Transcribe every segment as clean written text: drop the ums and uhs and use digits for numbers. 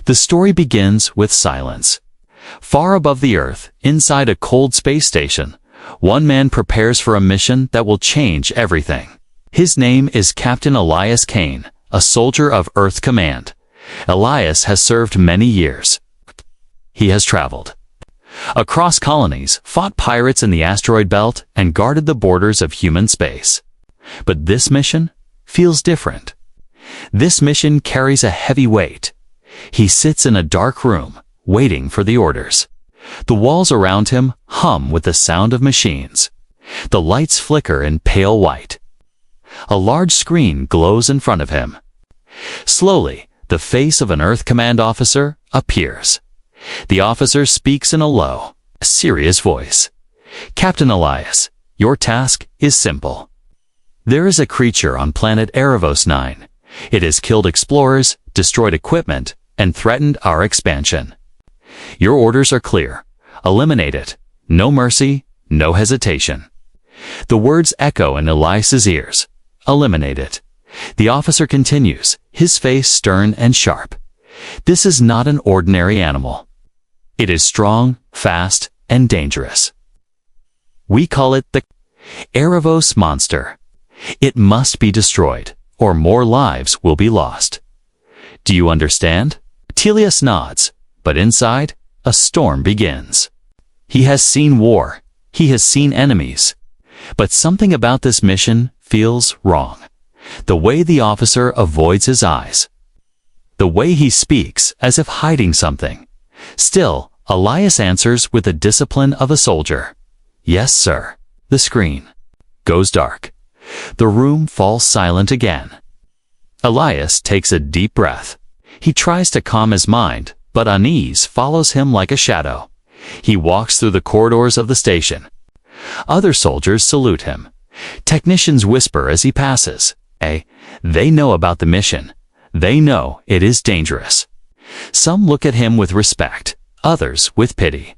The story begins with silence. Far above the Earth, inside a cold space station, one man prepares for a mission that will change everything. His name is Captain Elias Kane, a soldier of Earth Command. Elias has served many years. He has traveled across colonies, fought pirates in the asteroid belt, and guarded the borders of human space. But this mission feels different. This mission carries a heavy weight. He sits in a dark room, waiting for the orders. The walls around him hum with the sound of machines. The lights flicker in pale white. A large screen glows in front of him. Slowly, the face of an Earth Command officer appears. The officer speaks in a low, serious voice. "Captain Elias, your task is simple. There is a creature on planet Erebos 9. It has killed explorers, destroyed equipment, and threatened our expansion. Your orders are clear. Eliminate it. No mercy, no hesitation." The words echo in Elias's ears. Eliminate it. The officer continues, his face stern and sharp. This is not an ordinary animal. It is strong, fast, and dangerous. We call it the Erebos monster. It must be destroyed, or more lives will be lost. Do you understand? Telius nods, but inside, a storm begins. He has seen war. He has seen enemies. But something about this mission feels wrong. The way the officer avoids his eyes. The way he speaks as if hiding something. Still, Elias answers with the discipline of a soldier. "Yes, sir." The screen goes dark. The room falls silent again. Elias takes a deep breath. He tries to calm his mind, but unease follows him like a shadow. He walks through the corridors of the station. Other soldiers salute him. Technicians whisper as he passes. They know about the mission. They know it is dangerous. Some look at him with respect, others with pity.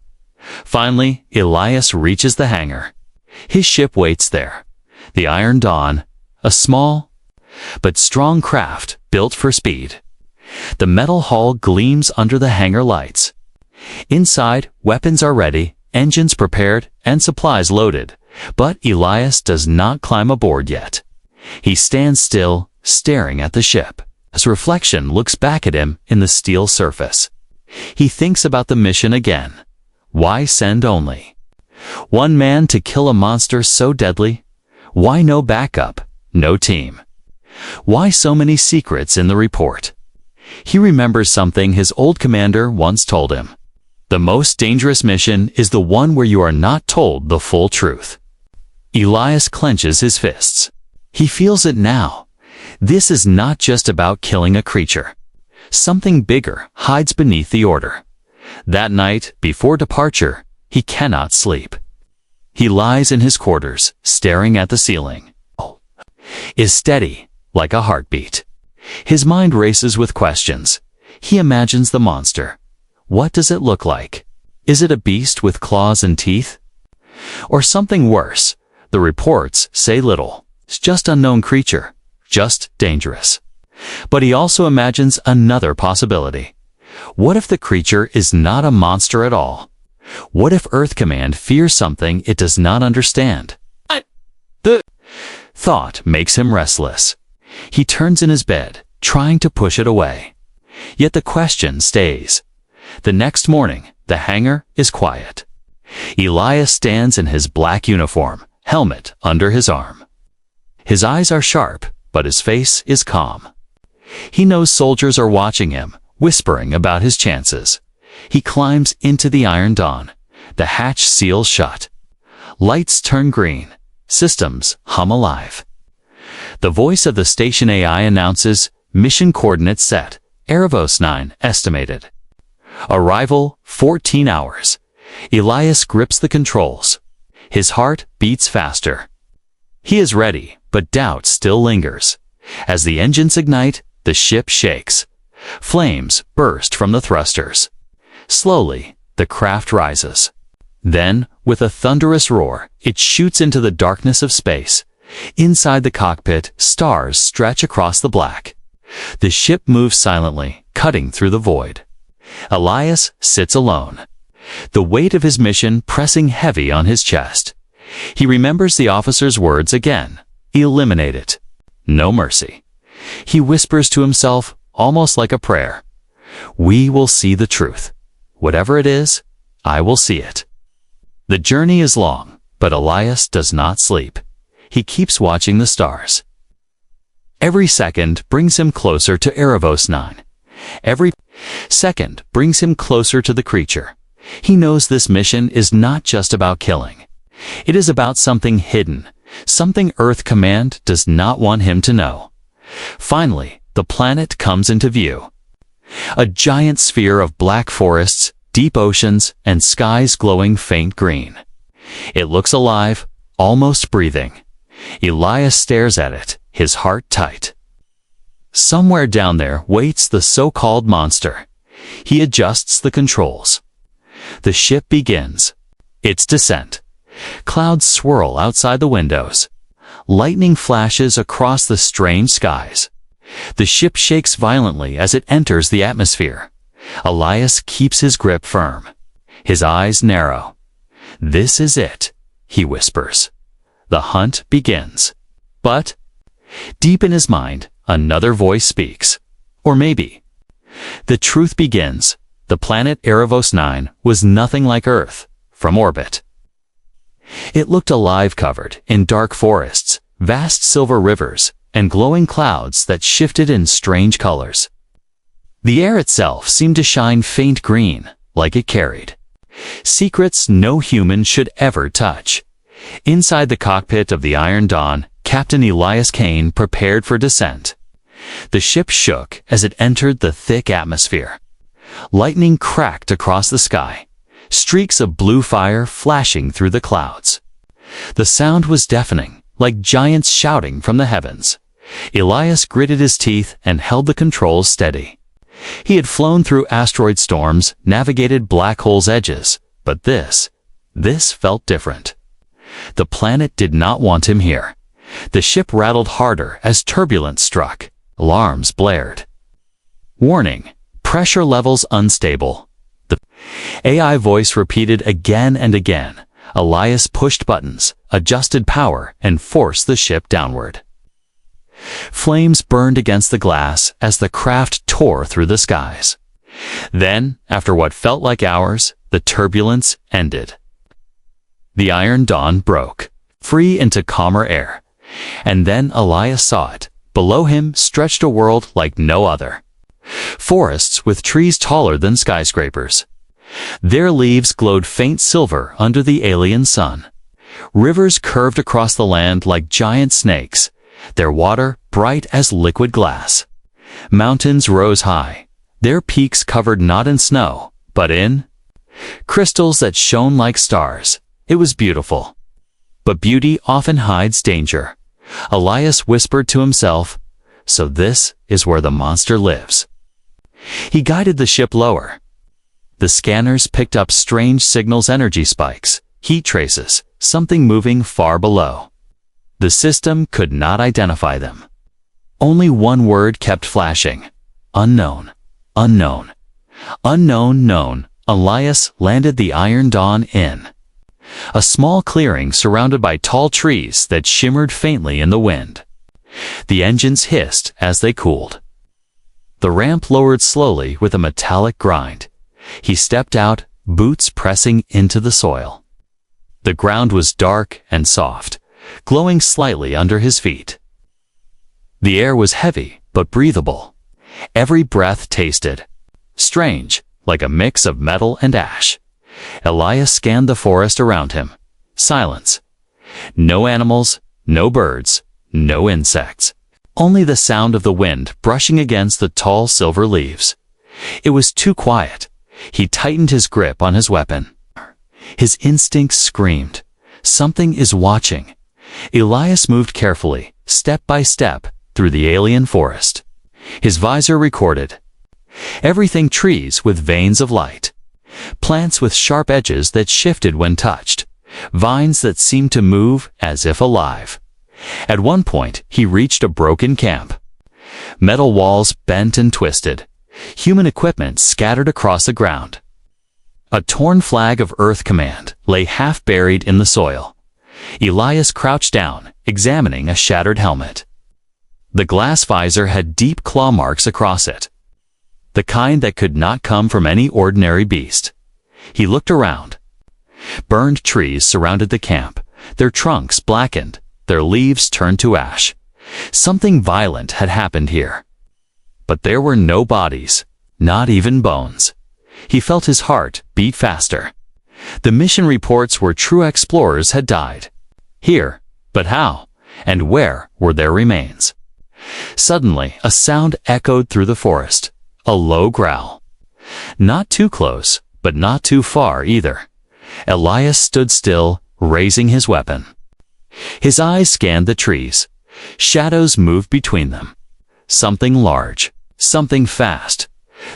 Finally, Elias reaches the hangar. His ship waits there. The Iron Dawn, a small but strong craft built for speed. The metal hull gleams under the hangar lights. Inside, weapons are ready, engines prepared, and supplies loaded. But Elias does not climb aboard yet. He stands still, staring at the ship. His reflection looks back at him in the steel surface. He thinks about the mission again. Why send only one man to kill a monster so deadly? Why no backup, no team? Why so many secrets in the report? He remembers something his old commander once told him. The most dangerous mission is the one where you are not told the full truth. Elias clenches his fists. He feels it now. This is not just about killing a creature. Something bigger hides beneath the order. That night, before departure, he cannot sleep. He lies in his quarters, staring at the ceiling. Is steady, like a heartbeat. His mind races with questions. He imagines the monster. What does it look like? Is it a beast with claws and teeth? Or something worse? The reports say little. It's just unknown creature, just dangerous. But he also imagines another possibility. What if the creature is not a monster at all? What if Earth Command fears something it does not understand? The thought makes him restless. He turns in his bed, trying to push it away. Yet the question stays. The next morning, the hangar is quiet. Elias stands in his black uniform, helmet under his arm. His eyes are sharp, but his face is calm. He knows soldiers are watching him, whispering about his chances. He climbs into the Iron Dawn. The hatch seals shut. Lights turn green. Systems hum alive. The voice of the station AI announces, mission coordinates set, Erebos 9 estimated. Arrival, 14 hours. Elias grips the controls. His heart beats faster. He is ready, but doubt still lingers. As the engines ignite, the ship shakes. Flames burst from the thrusters. Slowly, the craft rises. Then, with a thunderous roar, it shoots into the darkness of space. Inside the cockpit, stars stretch across the black. The ship moves silently, cutting through the void. Elias sits alone, the weight of his mission pressing heavy on his chest. He remembers the officer's words again. Eliminate it. No mercy. He whispers to himself, almost like a prayer. We will see the truth. Whatever it is, I will see it. The journey is long, but Elias does not sleep. He keeps watching the stars. Every second brings him closer to Erebos 9. Every second brings him closer to the creature. He knows this mission is not just about killing. It is about something hidden, something Earth Command does not want him to know. Finally, the planet comes into view. A giant sphere of black forests, deep oceans, and skies glowing faint green. It looks alive, almost breathing. Elias stares at it, his heart tight. Somewhere down there waits the so-called monster. He adjusts the controls. The ship begins its descent. Clouds swirl outside the windows. Lightning flashes across the strange skies. The ship shakes violently as it enters the atmosphere. Elias keeps his grip firm. His eyes narrow. This is it, he whispers. The hunt begins. But, deep in his mind, another voice speaks. Or maybe. The truth begins. The planet Erebos 9 was nothing like Earth, from orbit. It looked alive, covered in dark forests, vast silver rivers, and glowing clouds that shifted in strange colors. The air itself seemed to shine faint green, like it carried secrets no human should ever touch. Inside the cockpit of the Iron Dawn, Captain Elias Kane prepared for descent. The ship shook as it entered the thick atmosphere. Lightning cracked across the sky, streaks of blue fire flashing through the clouds. The sound was deafening, like giants shouting from the heavens. Elias gritted his teeth and held the controls steady. He had flown through asteroid storms, navigated black holes' edges, but this felt different. The planet did not want him here. The ship rattled harder as turbulence struck. Alarms blared. Warning, pressure levels unstable. The AI voice repeated again and again. Elias pushed buttons, adjusted power, and forced the ship downward. Flames burned against the glass as the craft tore through the skies. Then, after what felt like hours, the turbulence ended. The Iron Dawn broke, free into calmer air. And then Elias saw it. Below him stretched a world like no other. Forests with trees taller than skyscrapers. Their leaves glowed faint silver under the alien sun. Rivers curved across the land like giant snakes, their water bright as liquid glass. Mountains rose high, their peaks covered not in snow, but in crystals that shone like stars. It was beautiful. But beauty often hides danger. Elias whispered to himself, so this is where the monster lives. He guided the ship lower. The scanners picked up strange signals, energy spikes, heat traces, something moving far below. The system could not identify them. Only one word kept flashing. Unknown. Unknown. Unknown known. Elias landed the Iron Dawn in a small clearing surrounded by tall trees that shimmered faintly in the wind. The engines hissed as they cooled. The ramp lowered slowly with a metallic grind. He stepped out, boots pressing into the soil. The ground was dark and soft, glowing slightly under his feet. The air was heavy but breathable. Every breath tasted strange, like a mix of metal and ash. Elias scanned the forest around him. Silence. No animals, no birds, no insects. Only the sound of the wind brushing against the tall silver leaves. It was too quiet. He tightened his grip on his weapon. His instincts screamed, something is watching. Elias moved carefully, step by step, through the alien forest. His visor recorded everything: trees with veins of light, plants with sharp edges that shifted when touched, vines that seemed to move as if alive. At one point, he reached a broken camp. Metal walls bent and twisted, Human equipment scattered across the ground. A torn flag of Earth Command lay half buried in the soil. Elias crouched down, examining a shattered helmet. The glass visor had deep claw marks across it, the kind that could not come from any ordinary beast. He looked around. Burned trees surrounded the camp, their trunks blackened, their leaves turned to ash. Something violent had happened here. But there were no bodies, not even bones. He felt his heart beat faster. The mission reports were true explorers had died. Here, but how? And where were their remains? Suddenly, a sound echoed through the forest. A low growl. Not too close, but not too far either. Elias stood still, raising his weapon. His eyes scanned the trees. Shadows moved between them. Something large, something fast.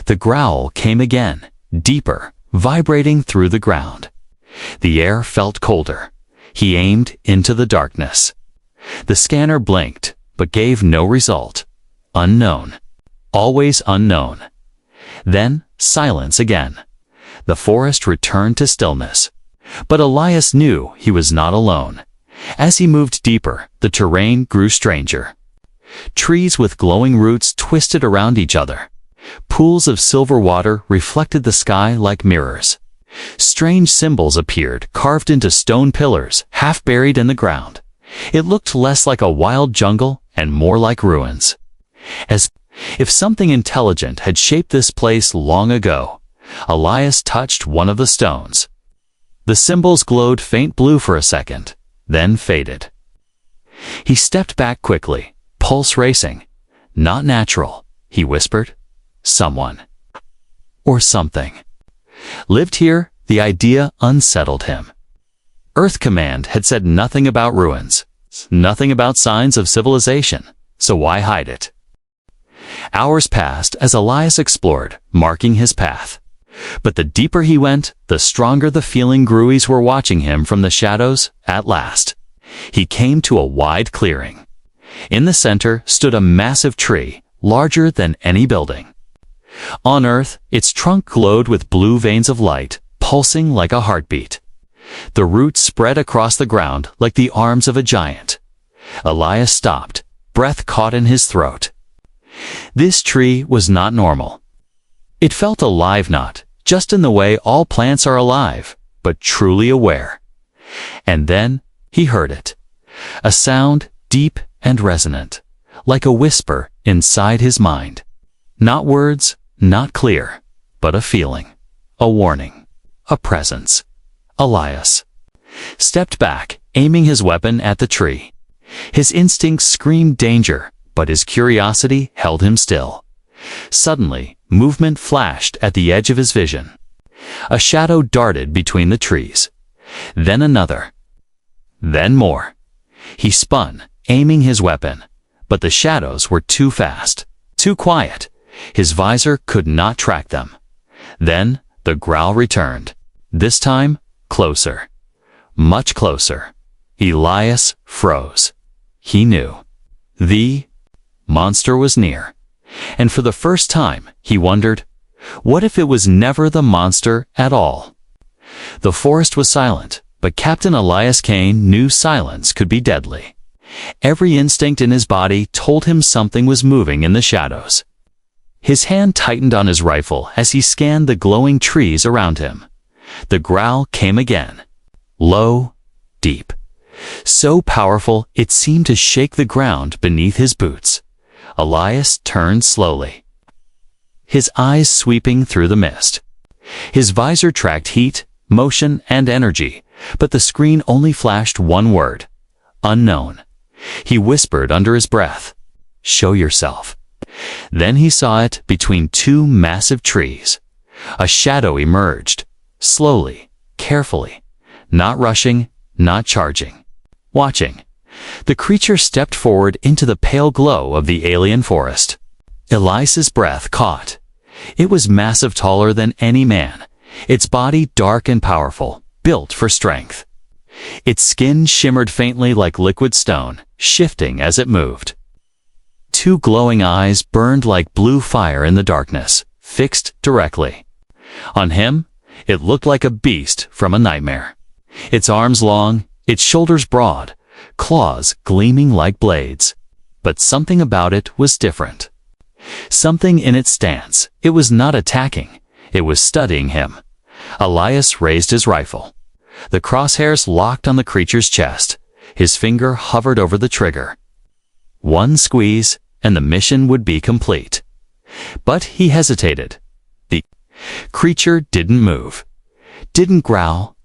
The growl came again, deeper, vibrating through the ground. The air felt colder. He aimed into the darkness. The scanner blinked, but gave no result. Unknown. Always unknown. Then silence again. The forest returned to stillness. But Elias knew he was not alone. As he moved deeper, the terrain grew stranger. Trees with glowing roots twisted around each other. Pools of silver water reflected the sky like mirrors. Strange symbols appeared, carved into stone pillars, half buried in the ground. It looked less like a wild jungle and more like ruins. As if something intelligent had shaped this place long ago. Elias touched one of the stones. The symbols glowed faint blue for a second, then faded. He stepped back quickly, pulse racing. Not natural, he whispered. Someone. Or something. Lived here, the idea unsettled him. Earth Command had said nothing about ruins, nothing about signs of civilization, so why hide it? Hours passed as Elias explored, marking his path. But the deeper he went, the stronger the feeling Gruies were watching him from the shadows. At last, he came to a wide clearing. In the center stood a massive tree, larger than any building. On Earth, its trunk glowed with blue veins of light, pulsing like a heartbeat. The roots spread across the ground like the arms of a giant. Elias stopped, breath caught in his throat. This tree was not normal. It felt alive, not just in the way all plants are alive, but truly aware. And then he heard it. A sound deep and resonant, like a whisper inside his mind. Not words, not clear, but a feeling, a warning, a presence. Elias stepped back, aiming his weapon at the tree. His instincts screamed danger, but his curiosity held him still. Suddenly, movement flashed at the edge of his vision. A shadow darted between the trees. Then another. Then more. He spun, aiming his weapon, but the shadows were too fast, too quiet. His visor could not track them. Then the growl returned. This time, closer. Much closer. Elias froze. He knew. The monster was near. And for the first time, he wondered, what if it was never the monster at all? The forest was silent, but Captain Elias Kane knew silence could be deadly. Every instinct in his body told him something was moving in the shadows. His hand tightened on his rifle as he scanned the glowing trees around him. The growl came again. Low, deep. So powerful it seemed to shake the ground beneath his boots. Elias turned slowly, his eyes sweeping through the mist. His visor tracked heat, motion, and energy, but the screen only flashed one word. Unknown. He whispered under his breath, "Show yourself." Then he saw it between two massive trees. A shadow emerged, slowly, carefully, not rushing, not charging, watching. The creature stepped forward into the pale glow of the alien forest. Elias's breath caught. It was massive, taller than any man, its body dark and powerful, built for strength. Its skin shimmered faintly like liquid stone, shifting as it moved. Two glowing eyes burned like blue fire in the darkness, fixed directly. On him, it looked like a beast from a nightmare. Its arms long, its shoulders broad, claws gleaming like blades. But something about it was different. Something in its stance. It was not attacking. It was studying him. Elias raised his rifle. The crosshairs locked on the creature's chest. His finger hovered over the trigger. One squeeze, and the mission would be complete. But he hesitated. The creature didn't move, didn't growl,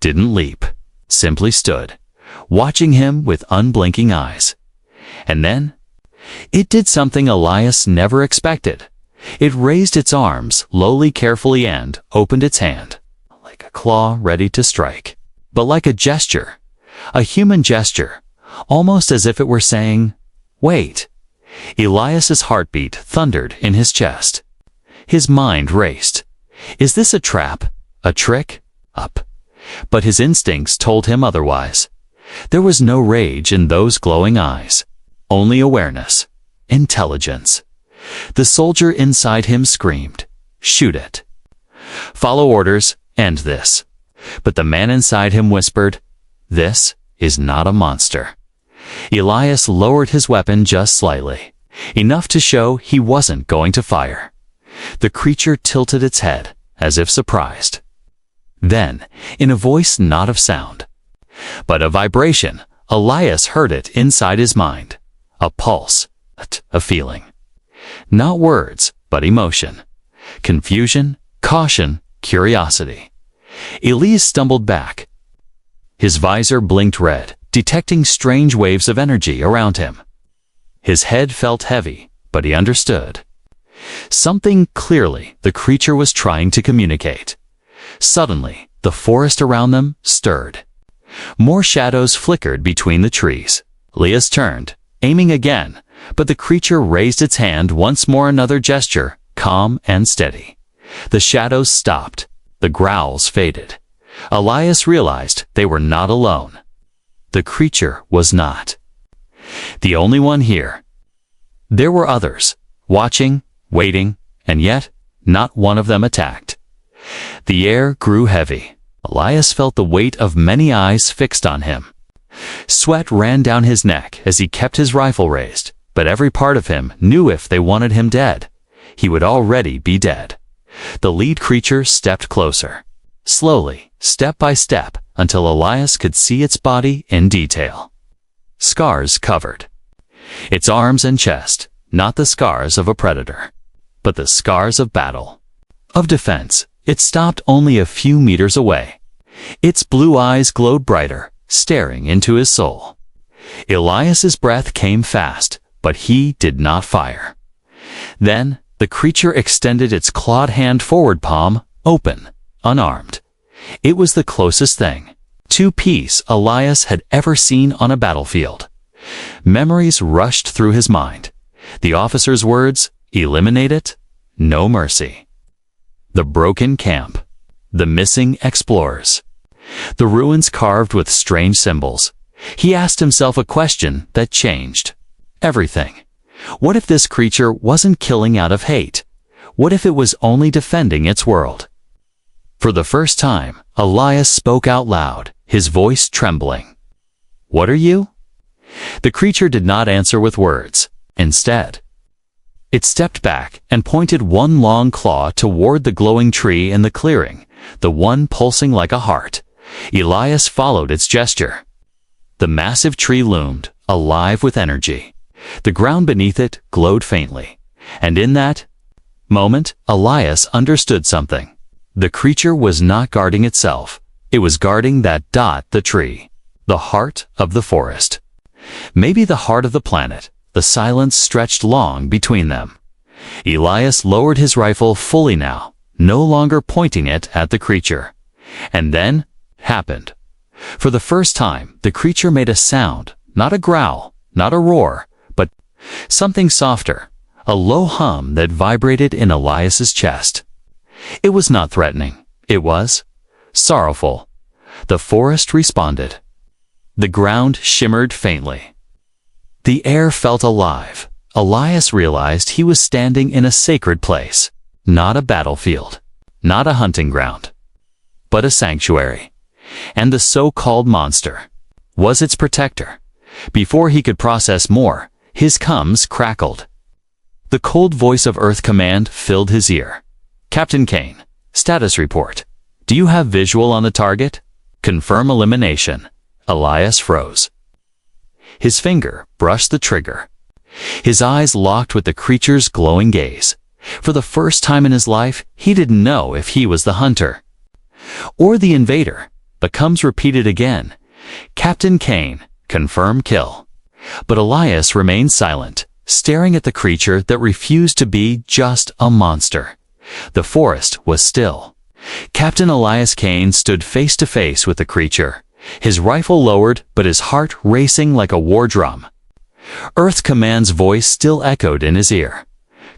didn't leap, simply stood, watching him with unblinking eyes. And then, it did something Elias never expected. It raised its arms, lowly, carefully, and opened its hand, like a claw ready to strike. But like a gesture, a human gesture, almost as if it were saying, "Wait." Elias's heartbeat thundered in his chest. His mind raced. Is this a trap? A trick? Up. But his instincts told him otherwise. There was no rage in those glowing eyes. Only awareness. Intelligence. The soldier inside him screamed, "Shoot it. Follow orders, end this." But the man inside him whispered, "This is not a monster." Elias lowered his weapon just slightly, enough to show he wasn't going to fire. The creature tilted its head, as if surprised. Then, in a voice not of sound, but a vibration, Elias heard it inside his mind. A pulse, a feeling. Not words, but emotion. Confusion, caution, curiosity. Elias stumbled back. His visor blinked red, detecting strange waves of energy around him. His head felt heavy, but he understood. Something clearly the creature was trying to communicate. Suddenly, the forest around them stirred. More shadows flickered between the trees. Elias turned, aiming again, but the creature raised its hand once more, another gesture, calm and steady. The shadows stopped. The growls faded. Elias realized they were not alone. The creature was not the only one here. There were others, watching, waiting, and yet not one of them attacked. The air grew heavy. Elias felt the weight of many eyes fixed on him. Sweat ran down his neck as he kept his rifle raised, but every part of him knew if they wanted him dead, he would already be dead. The lead creature stepped closer, slowly, step by step, until Elias could see its body in detail. Scars covered its arms and chest, not the scars of a predator, but the scars of battle, of defense. It stopped only a few meters away. Its blue eyes glowed brighter, staring into his soul. Elias's breath came fast, but he did not fire. Then, the creature extended its clawed hand forward, palm open, unarmed. It was the closest thing to peace Elias had ever seen on a battlefield. Memories rushed through his mind. The officer's words, "Eliminate it, no mercy." The broken camp. The missing explorers. The ruins carved with strange symbols. He asked himself a question that changed everything. What if this creature wasn't killing out of hate? What if it was only defending its world? For the first time, Elias spoke out loud, his voice trembling. "What are you?" The creature did not answer with words. Instead, it stepped back and pointed one long claw toward the glowing tree in the clearing, the one pulsing like a heart. Elias followed its gesture. The massive tree loomed, alive with energy. The ground beneath it glowed faintly. And in that moment, Elias understood something. The creature was not guarding itself. It was guarding that dot, the tree, the heart of the forest. Maybe the heart of the planet. The silence stretched long between them. Elias lowered his rifle fully now, no longer pointing it at the creature. And then happened. For the first time, the creature made a sound, not a growl, not a roar, but something softer, a low hum that vibrated in Elias's chest. It was not threatening. It was sorrowful. The forest responded. The ground shimmered faintly. The air felt alive. Elias realized he was standing in a sacred place. not a battlefield, not a hunting ground, but a sanctuary. And the so-called monster was its protector. Before he could process more, his gums crackled. The cold voice of Earth Command filled his ear. "Captain Kane, status report. Do you have visual on the target? Confirm elimination." Elias froze. His finger brushed the trigger. His eyes locked with the creature's glowing gaze. For the first time in his life, he didn't know if he was the hunter or the invader. The gums repeated again. "Captain Kane, confirm kill." But Elias remained silent, staring at the creature that refused to be just a monster. The forest was still. Captain Elias Kane stood face to face with the creature, his rifle lowered but his heart racing like a war drum. Earth Command's voice still echoed in his ear.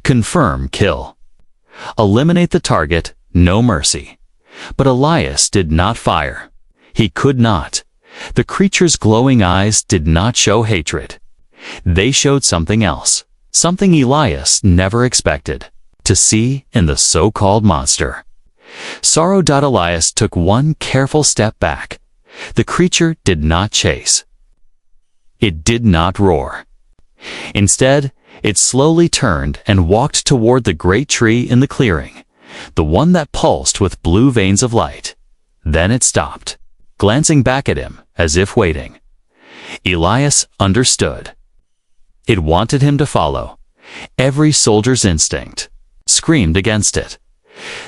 "Confirm kill. Eliminate the target, no mercy." But Elias did not fire. He could not. The creature's glowing eyes did not show hatred. They showed something else, something Elias never expected to see in the so-called monster. Sorrow. Elias took one careful step back. The creature did not chase. It did not roar. Instead, it slowly turned and walked toward the great tree in the clearing, the one that pulsed with blue veins of light. Then it stopped, glancing back at him as if waiting. Elias understood. It wanted him to follow. Every soldier's instinct screamed against it.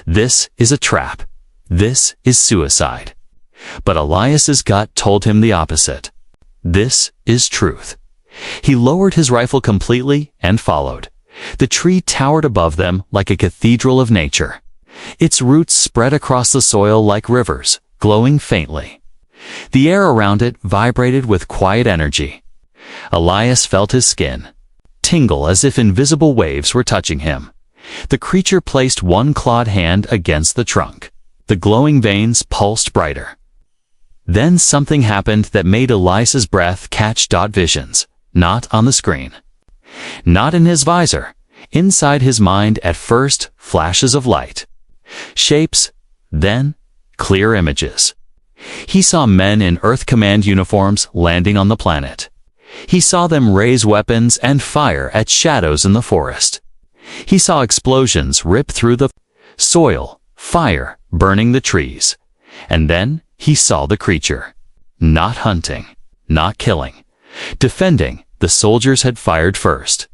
This is a trap. This is suicide. But Elias's gut told him the opposite. This is truth. He lowered his rifle completely and followed. The tree towered above them like a cathedral of nature. Its roots spread across the soil like rivers, glowing faintly. The air around it vibrated with quiet energy. Elias felt his skin tingle as if invisible waves were touching him. The creature placed one clawed hand against the trunk. The glowing veins pulsed brighter. Then something happened that made Elias's breath catch. Visions, not on the screen, not in his visor, inside his mind. At first, flashes of light, shapes, then clear images. He saw men in Earth Command uniforms landing on the planet. He saw them raise weapons and fire at shadows in the forest. He saw explosions rip through the soil, fire burning the trees. And then he saw the creature, not hunting, not killing, defending. The soldiers had fired first.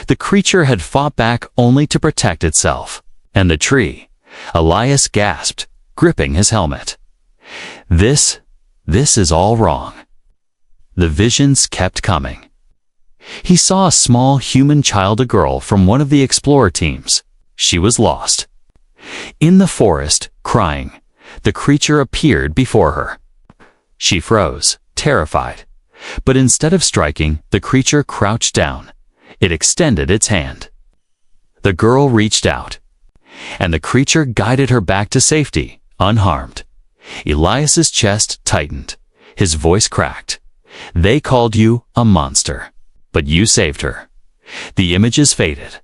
The creature had fought back only to protect itself. And the tree, Elias gasped, gripping his helmet. This is all wrong. The visions kept coming. He saw a small human child, a girl from one of the explorer teams. She was lost. In the forest, crying, the creature appeared before her. She froze, terrified. But instead of striking, the creature crouched down. It extended its hand. The girl reached out, and the creature guided her back to safety, unharmed. Elias's chest tightened. His voice cracked. "They called you a monster, but you saved her." The images faded.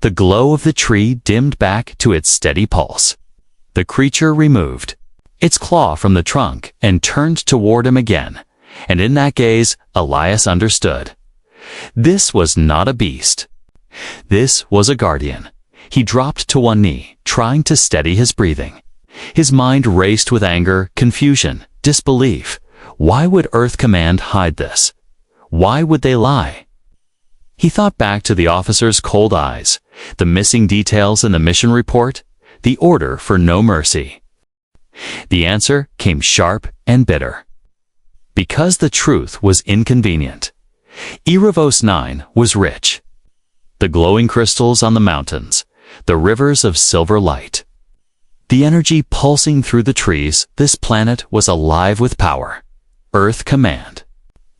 The glow of the tree dimmed back to its steady pulse. The creature removed its claw from the trunk and turned toward him again. And in that gaze, Elias understood. This was not a beast. This was a guardian. He dropped to one knee, trying to steady his breathing. His mind raced with anger, confusion, disbelief. Why would Earth Command hide this? Why would they lie? He thought back to the officer's cold eyes, the missing details in the mission report, the order for no mercy. The answer came sharp and bitter. Because the truth was inconvenient. Erebos 9 was rich. The glowing crystals on the mountains, the rivers of silver light. The energy pulsing through the trees, this planet was alive with power. Earth Command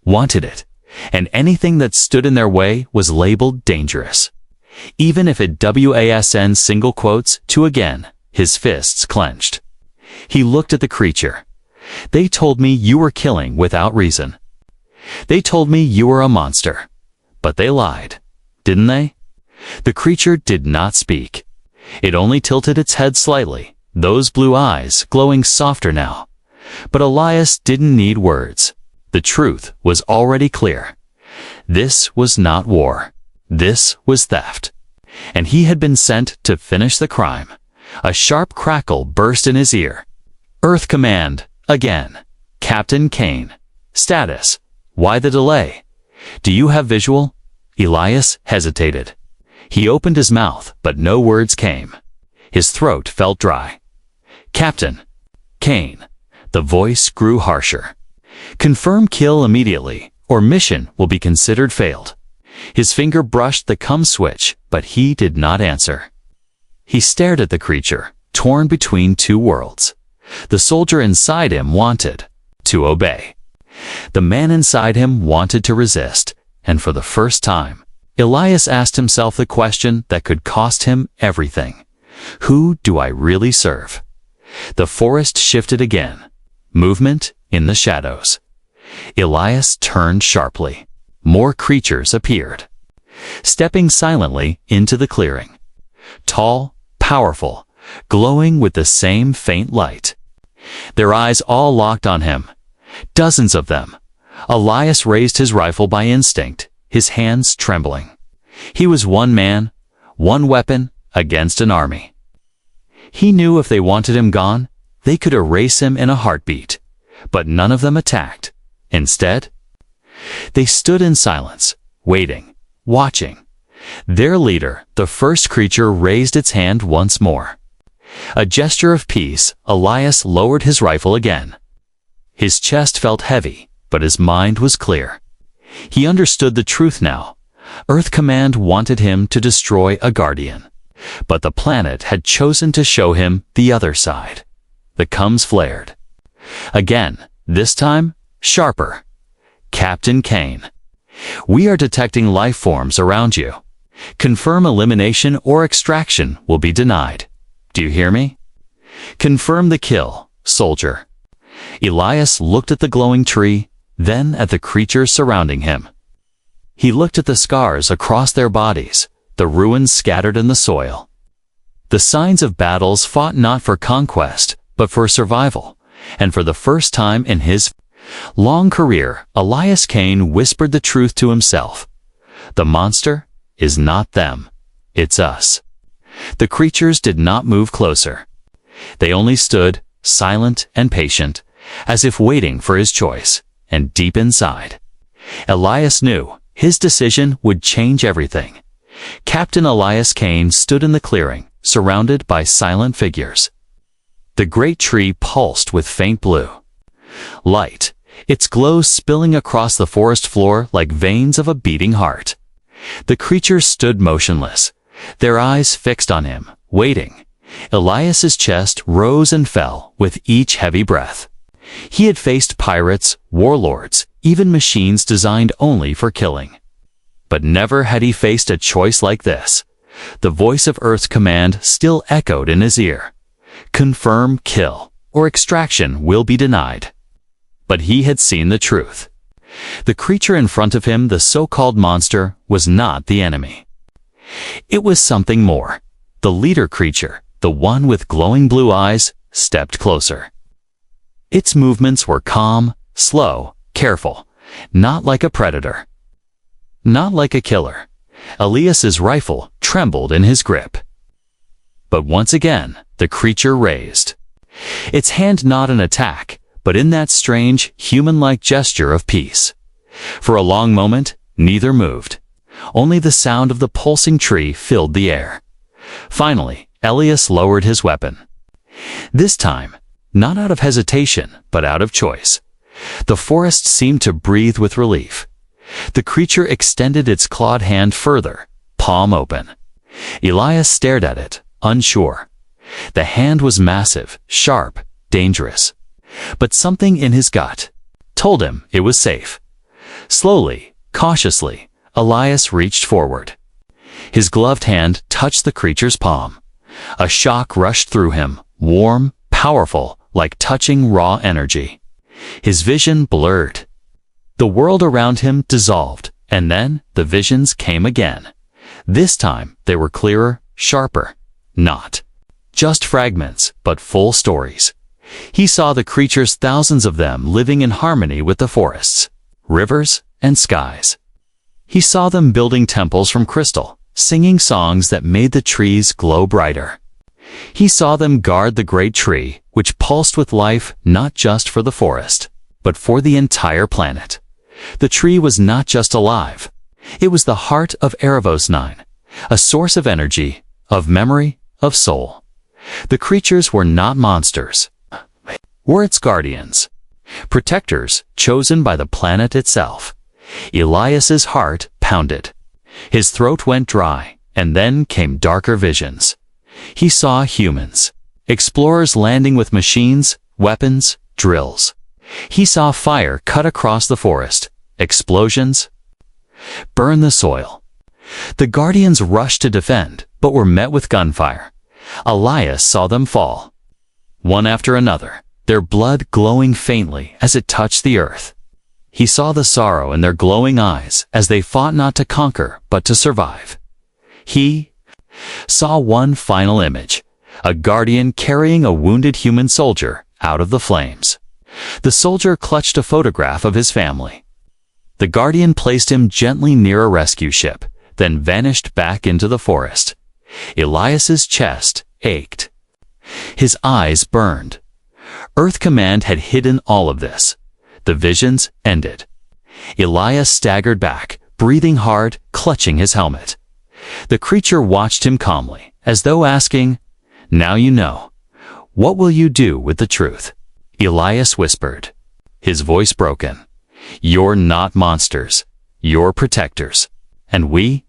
wanted it, and anything that stood in their way was labeled dangerous. Even if it wasn single quotes to again, his fists clenched. He looked at the creature. "They told me you were killing without reason. They told me you were a monster. But they lied, didn't they?" The creature did not speak. It only tilted its head slightly, those blue eyes glowing softer now. But Elias didn't need words. The truth was already clear. This was not war. This was theft. And he had been sent to finish the crime. A sharp crackle burst in his ear. Earth Command, again. Captain Kane. Status. Why the delay? Do you have visual? Elias hesitated. He opened his mouth, but no words came. His throat felt dry. Captain. Kane. The voice grew harsher. Confirm kill immediately, or mission will be considered failed. His finger brushed the come switch, but he did not answer. He stared at the creature, torn between two worlds. The soldier inside him wanted to obey. The man inside him wanted to resist, and for the first time, Elias asked himself the question that could cost him everything. Who do I really serve? The forest shifted again. Movement in the shadows. Elias turned sharply. More creatures appeared, stepping silently into the clearing. Tall, powerful, glowing with the same faint light. Their eyes all locked on him. Dozens of them. Elias raised his rifle by instinct, his hands trembling. He was one man, one weapon, against an army. He knew if they wanted him gone, they could erase him in a heartbeat. But none of them attacked. Instead, they stood in silence, waiting, watching. Their leader, the first creature, raised its hand once more. A gesture of peace, Elias lowered his rifle again. His chest felt heavy, but his mind was clear. He understood the truth now. Earth Command wanted him to destroy a guardian. But the planet had chosen to show him the other side. The coms flared. Again, this time, sharper. Captain Kane. We are detecting life forms around you. Confirm elimination or extraction will be denied. Do you hear me? Confirm the kill, soldier. Elias looked at the glowing tree, then at the creatures surrounding him. He looked at the scars across their bodies, the ruins scattered in the soil. The signs of battles fought not for conquest, but for survival, and for the first time in his long career, Elias Kane whispered the truth to himself. The monster is not them, it's us. The creatures did not move closer. They only stood, silent and patient, as if waiting for his choice, and deep inside, Elias knew his decision would change everything. Captain Elias Kane stood in the clearing, surrounded by silent figures. The great tree pulsed with faint blue light, its glow spilling across the forest floor like veins of a beating heart. The creatures stood motionless, their eyes fixed on him, waiting. Elias's chest rose and fell with each heavy breath. He had faced pirates, warlords, even machines designed only for killing. But never had he faced a choice like this. The voice of Earth's command still echoed in his ear. Confirm kill, or extraction will be denied. But he had seen the truth. The creature in front of him, the so-called monster, was not the enemy. It was something more. The leader creature, the one with glowing blue eyes, stepped closer. Its movements were calm, slow, careful, not like a predator. Not like a killer. Elias's rifle trembled in his grip. But once again, the creature raised. Its hand not an attack, but in that strange, human-like gesture of peace. For a long moment, neither moved. Only the sound of the pulsing tree filled the air. Finally, Elias lowered his weapon. This time, not out of hesitation, but out of choice. The forest seemed to breathe with relief. The creature extended its clawed hand further, palm open. Elias stared at it, unsure. The hand was massive, sharp, dangerous. But something in his gut told him it was safe. Slowly, cautiously, Elias reached forward. His gloved hand touched the creature's palm. A shock rushed through him, warm, powerful, like touching raw energy. His vision blurred. The world around him dissolved, and then the visions came again. This time they were clearer, sharper. Not just fragments, but full stories. He saw the creatures, thousands of them, living in harmony with the forests, rivers, and skies. He saw them building temples from crystal, singing songs that made the trees glow brighter. He saw them guard the great tree, which pulsed with life not just for the forest, but for the entire planet. The tree was not just alive. It was the heart of Erebos 9, a source of energy, of memory, of soul. The creatures were not monsters, were its guardians, protectors chosen by the planet itself. Elias's heart pounded. His throat went dry, and then came darker visions. He saw humans, explorers landing with machines, weapons, drills. He saw fire cut across the forest, explosions, burn the soil. The Guardians rushed to defend, but were met with gunfire. Elias saw them fall, one after another, their blood glowing faintly as it touched the earth. He saw the sorrow in their glowing eyes as they fought not to conquer, but to survive. He saw one final image, a Guardian carrying a wounded human soldier out of the flames. The soldier clutched a photograph of his family. The Guardian placed him gently near a rescue ship, then vanished back into the forest. Elias's chest ached. His eyes burned. Earth Command had hidden all of this. The visions ended. Elias staggered back, breathing hard, clutching his helmet. The creature watched him calmly, as though asking, "Now you know. What will you do with the truth?" Elias whispered, his voice broken. "You're not monsters. You're protectors. And we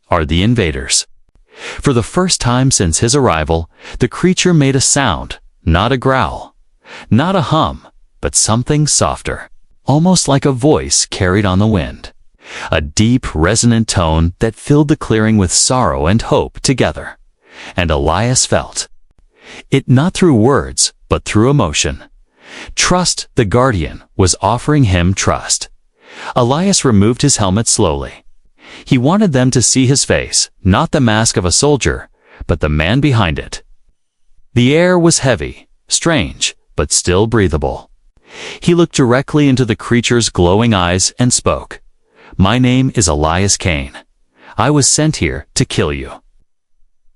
are the invaders." For the first time since his arrival, the creature made a sound, not a growl, not a hum, but something softer, almost like a voice carried on the wind. A deep, resonant tone that filled the clearing with sorrow and hope together. And Elias felt it not through words, but through emotion. Trust, the Guardian, was offering him trust. Elias removed his helmet slowly. He wanted them to see his face, not the mask of a soldier, but the man behind it. The air was heavy, strange, but still breathable. He looked directly into the creature's glowing eyes and spoke. "My name is Elias Kane. I was sent here to kill you.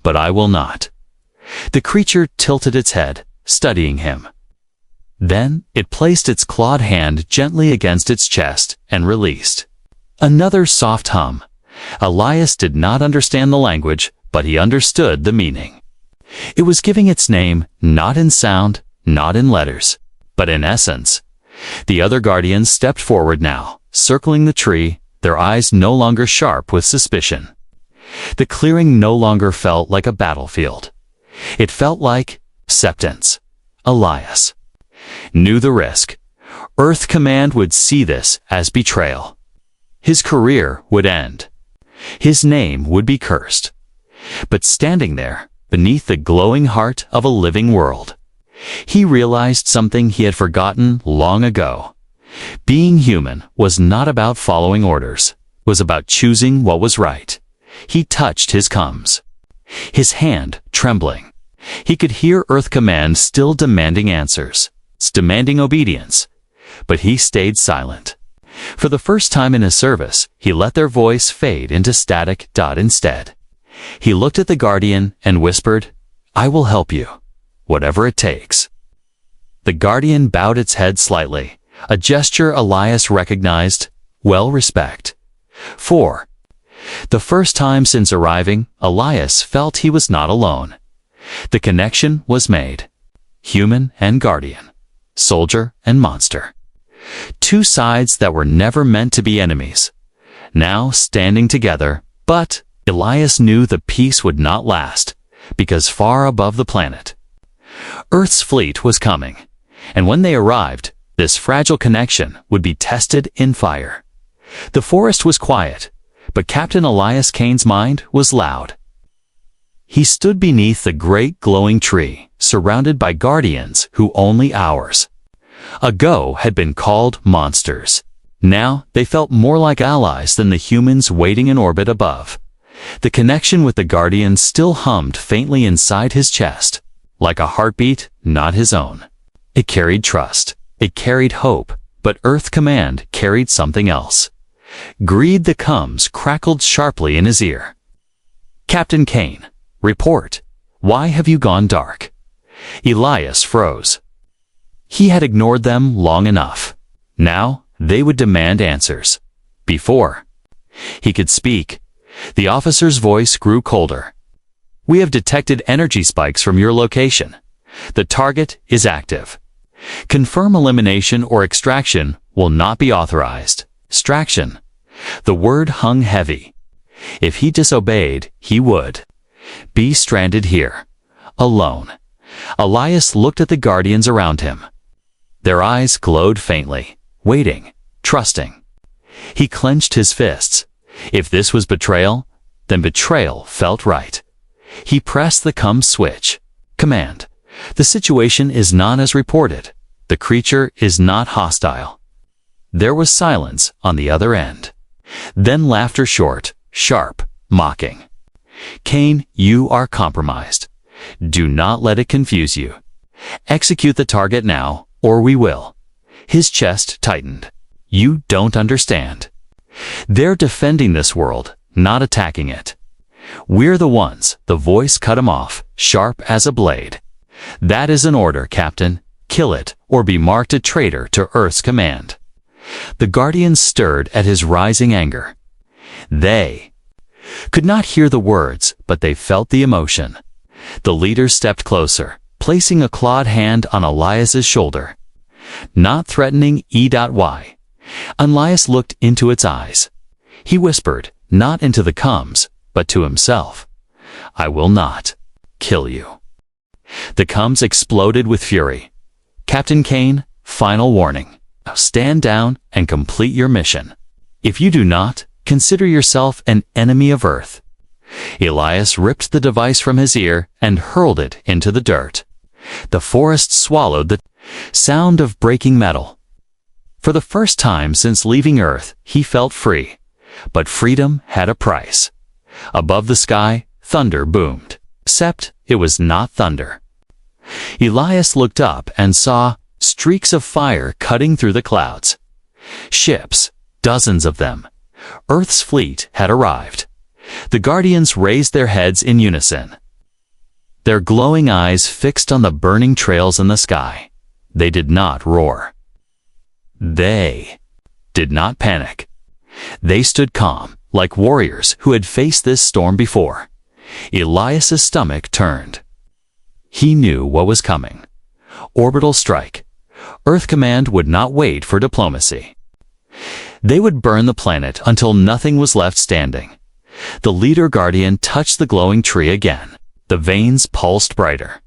But I will not." The creature tilted its head, studying him. Then it placed its clawed hand gently against its chest and released. Another soft hum. Elias did not understand the language, but he understood the meaning. It was giving its name not in sound, not in letters, but in essence. The other Guardians stepped forward now, circling the tree, their eyes no longer sharp with suspicion. The clearing no longer felt like a battlefield. It felt like acceptance. Elias knew the risk. Earth Command would see this as betrayal. His career would end. His name would be cursed. But standing there, beneath the glowing heart of a living world, he realized something he had forgotten long ago. Being human was not about following orders, was about choosing what was right. He touched his thumbs, his hand trembling. He could hear Earth Command still demanding answers, demanding obedience, but he stayed silent. For the first time in his service, he let their voice fade into static. Instead, he looked at the Guardian and whispered, "I will help you, whatever it takes." The Guardian bowed its head slightly, a gesture Elias recognized, respect. For the first time since arriving, Elias felt he was not alone. The connection was made. Human and Guardian, soldier and monster. Two sides that were never meant to be enemies, now standing together. But Elias knew the peace would not last, because far above the planet, Earth's fleet was coming, and when they arrived, this fragile connection would be tested in fire. The forest was quiet, but Captain Elias Kane's mind was loud. He stood beneath the great glowing tree, surrounded by Guardians who only hours ago had been called monsters. Now they felt more like allies than the humans waiting in orbit above. The connection with the Guardians still hummed faintly inside his chest, like a heartbeat not his own. It carried trust. It carried hope. But Earth Command carried something else. Greed the Comes crackled sharply in his ear. Captain Kane, report. Why have you gone dark? Elias froze. He had ignored them long enough. Now they would demand answers. Before he could speak, the officer's voice grew colder. We have detected energy spikes from your location. The target is active. Confirm elimination or extraction will not be authorized. Extraction. The word hung heavy. If he disobeyed, he would be stranded here, alone. Elias looked at the Guardians around him. Their eyes glowed faintly, waiting, trusting. He clenched his fists. If this was betrayal, then betrayal felt right. He pressed the come switch. Command. The situation is not as reported. The creature is not hostile. There was silence on the other end. Then laughter, short, sharp, mocking. Kane, you are compromised. Do not let it confuse you. Execute the target now, or we will. His chest tightened. You don't understand. They're defending this world, not attacking it. We're the ones. The voice cut him off, sharp as a blade. That is an order, Captain. Kill it, or be marked a traitor to Earth's command. The Guardians stirred at his rising anger. They could not hear the words, but they felt the emotion. The leader stepped closer, placing a clawed hand on Elias's shoulder. Not threatening E.Y. Elias looked into its eyes. He whispered, not into the Comes, but to himself. I will not kill you. The Comes exploded with fury. Captain Kane, final warning. Now stand down and complete your mission. If you do not, consider yourself an enemy of Earth. Elias ripped the device from his ear and hurled it into the dirt. The forest swallowed the sound of breaking metal. For the first time since leaving Earth, he felt free. But freedom had a price. Above the sky, thunder boomed. Except it was not thunder. Elias looked up and saw streaks of fire cutting through the clouds. Ships, dozens of them. Earth's fleet had arrived. The Guardians raised their heads in unison. Their glowing eyes fixed on the burning trails in the sky. They did not roar. They did not panic. They stood calm, like warriors who had faced this storm before. Elias's stomach turned. He knew what was coming. Orbital strike. Earth Command would not wait for diplomacy. They would burn the planet until nothing was left standing. The leader Guardian touched the glowing tree again. The veins pulsed brighter.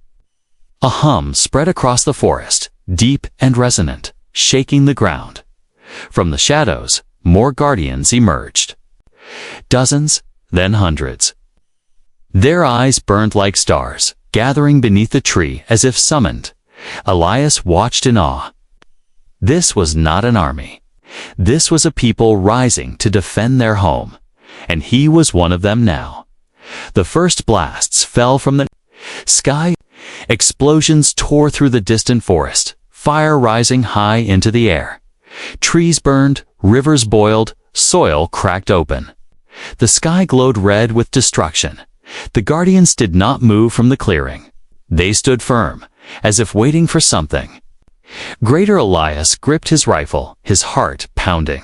A hum spread across the forest, deep and resonant, shaking the ground. From the shadows, more Guardians emerged. Dozens, then hundreds. Their eyes burned like stars, gathering beneath the tree as if summoned. Elias watched in awe. This was not an army. This was a people rising to defend their home, and he was one of them now. The first blasts fell from the sky. Explosions tore through the distant forest, fire rising high into the air. Trees burned, rivers boiled, soil cracked open. The sky glowed red with destruction. The Guardians did not move from the clearing. They stood firm, as if waiting for something. Greater Elias gripped his rifle, his heart pounding.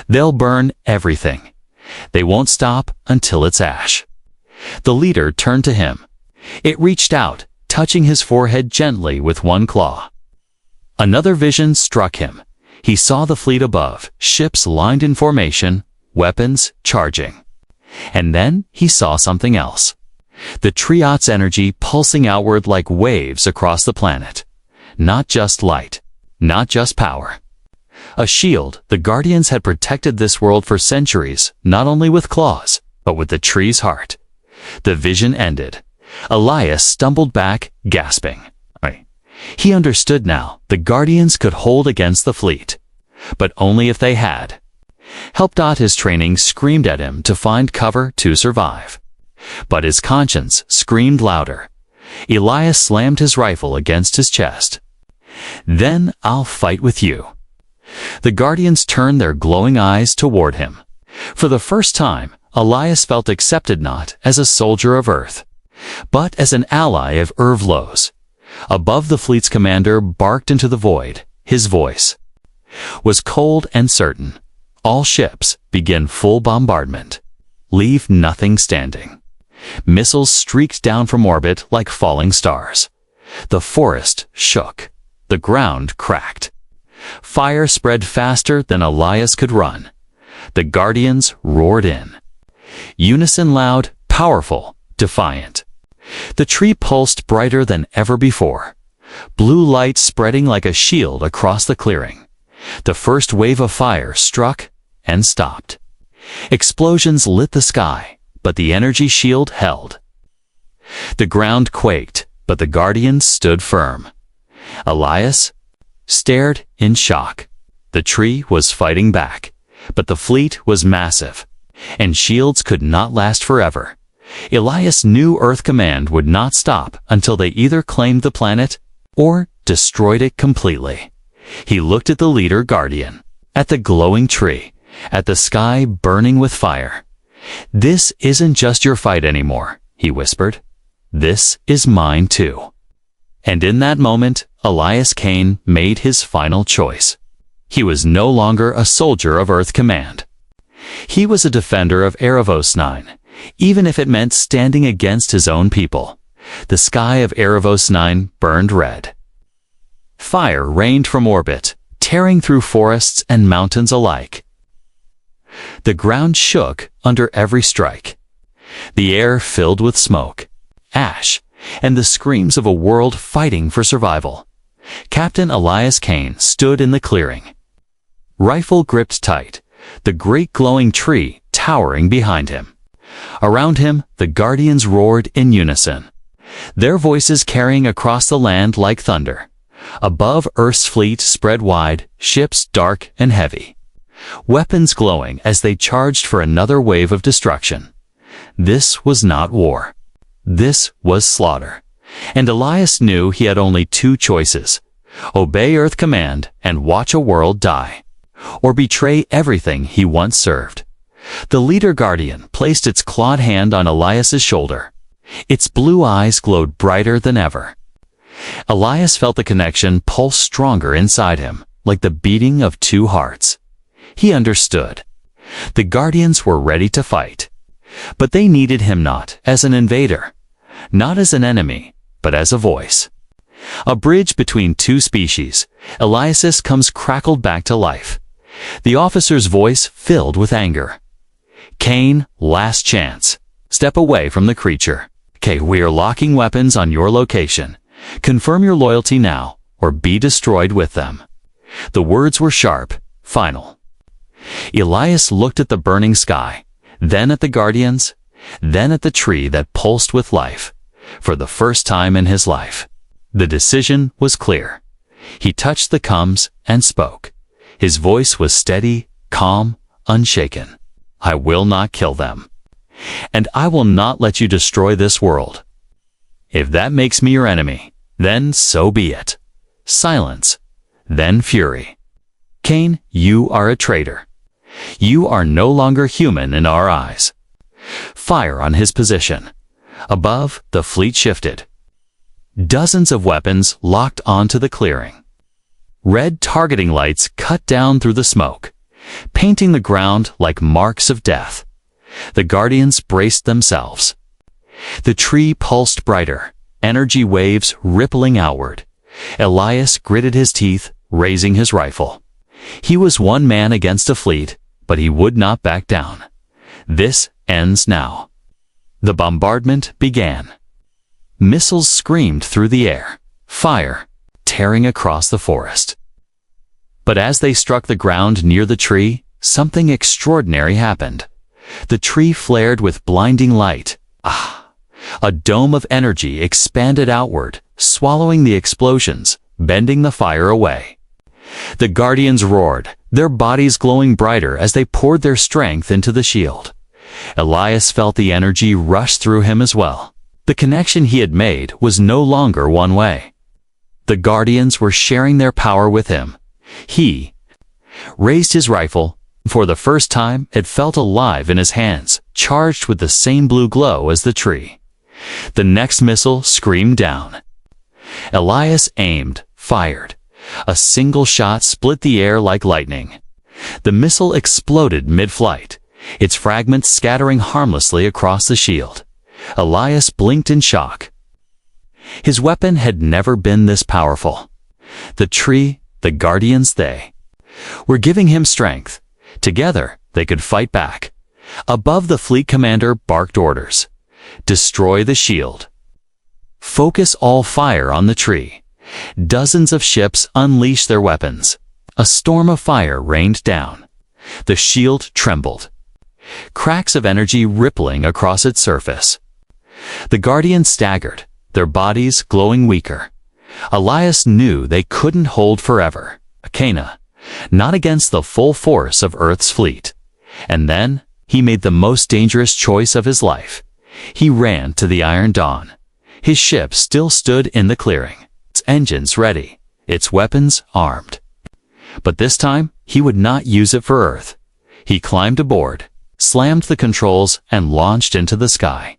They'll burn everything. They won't stop until it's ash. The leader turned to him. It reached out, touching his forehead gently with one claw. Another vision struck him. He saw the fleet above, ships lined in formation, weapons charging. And then he saw something else. The triot's energy pulsing outward like waves across the planet. Not just light, not just power. A shield. The Guardians had protected this world for centuries, not only with claws, but with the tree's heart. The vision ended. Elias stumbled back, gasping. He understood now. The Guardians could hold against the fleet. But only if they had His training screamed at him to find cover to survive. But his conscience screamed louder. Elias slammed his rifle against his chest. "Then I'll fight with you." The Guardians turned their glowing eyes toward him. For the first time, Elias felt accepted not as a soldier of Earth, but as an ally of Ervlos. Above, the fleet's commander barked into the void. His voice was cold and certain. "All ships, begin full bombardment. Leave nothing standing." Missiles streaked down from orbit like falling stars. The forest shook. The ground cracked. Fire spread faster than Elias could run. The Guardians roared in. Unison, loud, powerful, defiant. The tree pulsed brighter than ever before. Blue light spreading like a shield across the clearing. The first wave of fire struck and stopped. Explosions lit the sky, but the energy shield held. The ground quaked, but the Guardians stood firm. Elias stared in shock. The tree was fighting back, but the fleet was massive, and shields could not last forever. Elias knew Earth Command would not stop until they either claimed the planet or destroyed it completely. He looked at the leader Guardian, at the glowing tree, at the sky burning with fire. "This isn't just your fight anymore," he whispered. "This is mine too." And in that moment, Elias Kane made his final choice. He was no longer a soldier of Earth Command. He was a defender of Erebos 9, even if it meant standing against his own people. The sky of Erebos 9 burned red. Fire rained from orbit, tearing through forests and mountains alike. The ground shook under every strike. The air filled with smoke, ash, and the screams of a world fighting for survival. Captain Elias Kane stood in the clearing. Rifle gripped tight, the great glowing tree towering behind him. Around him, the Guardians roared in unison, their voices carrying across the land like thunder. Above, Earth's fleet spread wide, ships dark and heavy, weapons glowing as they charged for another wave of destruction. This was not war. This was slaughter. And Elias knew he had only two choices: obey Earth Command and watch a world die, or betray everything he once served. The leader Guardian placed its clawed hand on Elias's shoulder. Its blue eyes glowed brighter than ever. Elias felt the connection pulse stronger inside him, like the beating of two hearts. He understood. The Guardians were ready to fight. But they needed him not as an invader, not as an enemy, but as a voice. A bridge between two species, Elias comes crackled back to life. The officer's voice filled with anger. "Kane, last chance. Step away from the creature. Okay, we are locking weapons on your location. Confirm your loyalty now, or be destroyed with them." The words were sharp, final. Elias looked at the burning sky, then at the Guardians, then at the tree that pulsed with life. For the first time in his life, the decision was clear. He touched the combs and spoke. His voice was steady, calm, unshaken. "I will not kill them. And I will not let you destroy this world. If that makes me your enemy, then so be it." Silence, then fury. "Kane, you are a traitor. You are no longer human in our eyes." Fire on his position. Above, the fleet shifted. Dozens of weapons locked onto the clearing. Red targeting lights cut down through the smoke, painting the ground like marks of death. The Guardians braced themselves. The tree pulsed brighter, energy waves rippling outward. Elias gritted his teeth, raising his rifle. He was one man against a fleet, but he would not back down. This ends now. The bombardment began. Missiles screamed through the air, fire tearing across the forest. But as they struck the ground near the tree, something extraordinary happened. The tree flared with blinding light. A dome of energy expanded outward, swallowing the explosions, bending the fire away. The Guardians roared, their bodies glowing brighter as they poured their strength into the shield. Elias felt the energy rush through him as well. The connection he had made was no longer one way. The Guardians were sharing their power with him. He raised his rifle. For the first time, it felt alive in his hands, charged with the same blue glow as the tree. The next missile screamed down. Elias aimed, fired. A single shot split the air like lightning. The missile exploded mid-flight, its fragments scattering harmlessly across the shield. Elias blinked in shock. His weapon had never been this powerful. The tree, the Guardians, they were giving him strength. Together, they could fight back. Above, the fleet commander barked orders. Destroy the shield. Focus all fire on the tree. Dozens of ships unleashed their weapons. A storm of fire rained down. The shield trembled, cracks of energy rippling across its surface. The Guardians staggered, their bodies glowing weaker. Elias knew they couldn't hold forever. Cana, not against the full force of Earth's fleet. And then, he made the most dangerous choice of his life. He ran to the Iron Dawn. His ship still stood in the clearing, its engines ready, its weapons armed. But this time, he would not use it for Earth. He climbed aboard, slammed the controls, and launched into the sky.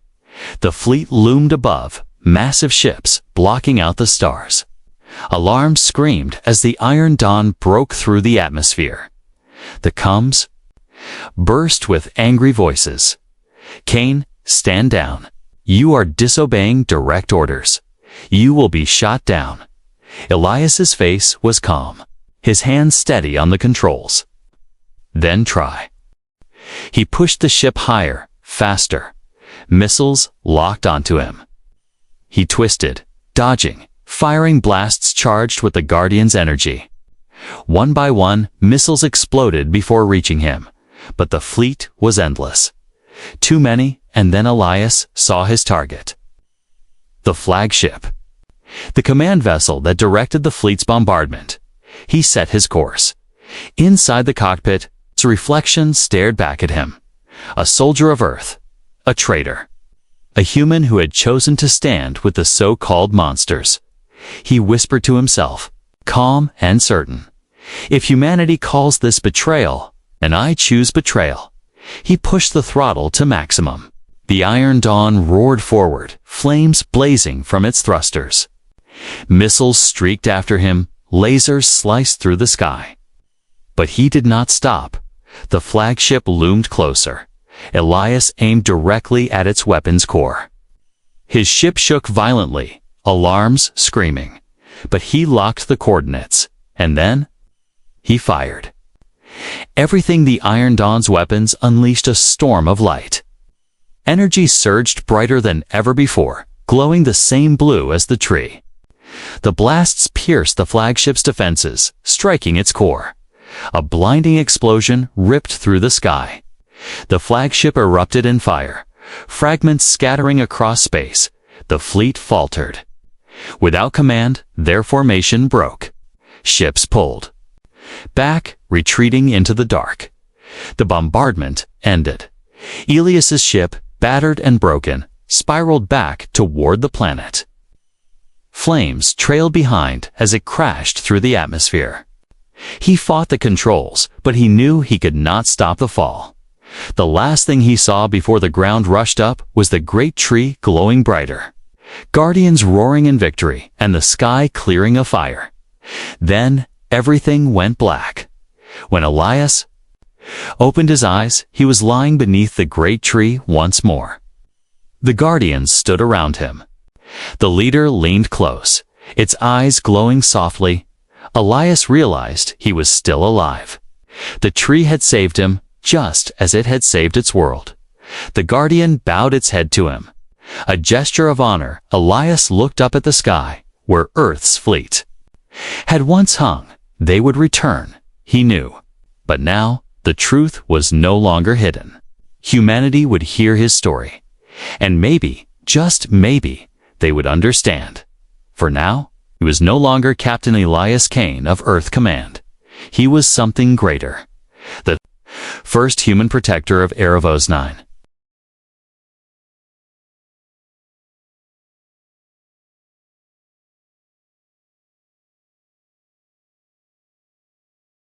The fleet loomed above, massive ships blocking out the stars. Alarms screamed as the Iron Dawn broke through the atmosphere. The comms burst with angry voices. Cain, stand down. You are disobeying direct orders. You will be shot down. Elias's face was calm, his hands steady on the controls. Then try. He pushed the ship higher, faster. Missiles locked onto him. He twisted, dodging, firing blasts charged with the Guardian's energy. One by one, missiles exploded before reaching him, but the fleet was endless. Too many, and then Elias saw his target. The flagship. The command vessel that directed the fleet's bombardment. He set his course. Inside the cockpit, its reflection stared back at him. A soldier of Earth. A traitor. A human who had chosen to stand with the so-called monsters. He whispered to himself, calm and certain. If humanity calls this betrayal, and I choose betrayal. He pushed the throttle to maximum. The Iron Dawn roared forward, flames blazing from its thrusters. Missiles streaked after him, lasers sliced through the sky. But he did not stop. The flagship loomed closer. Elias aimed directly at its weapons core. His ship shook violently, alarms screaming. But he locked the coordinates, and then he fired. Everything the Iron Dawn's weapons unleashed a storm of light. Energy surged brighter than ever before, glowing the same blue as the tree. The blasts pierced the flagship's defenses, striking its core. A blinding explosion ripped through the sky. The flagship erupted in fire, fragments scattering across space. The fleet faltered. Without command, their formation broke. Ships pulled back, retreating into the dark. The bombardment ended. Elias's ship, battered and broken, spiraled back toward the planet. Flames trailed behind as it crashed through the atmosphere. He fought the controls, but he knew he could not stop the fall. The last thing he saw before the ground rushed up was the great tree glowing brighter, Guardians roaring in victory, and the sky clearing of fire. Then everything went black. When Elias opened his eyes, he was lying beneath the great tree once more. The Guardians stood around him. The leader leaned close, its eyes glowing softly. Elias realized he was still alive. The tree had saved him, just as it had saved its world. The Guardian bowed its head to him. A gesture of honor, Elias looked up at the sky, where Earth's fleet had once hung. They would return, he knew. But now, the truth was no longer hidden. Humanity would hear his story. And maybe, just maybe, they would understand. For now, He was no longer Captain Elias Kane of Earth Command. He was something greater. The first human protector of Erebos 9.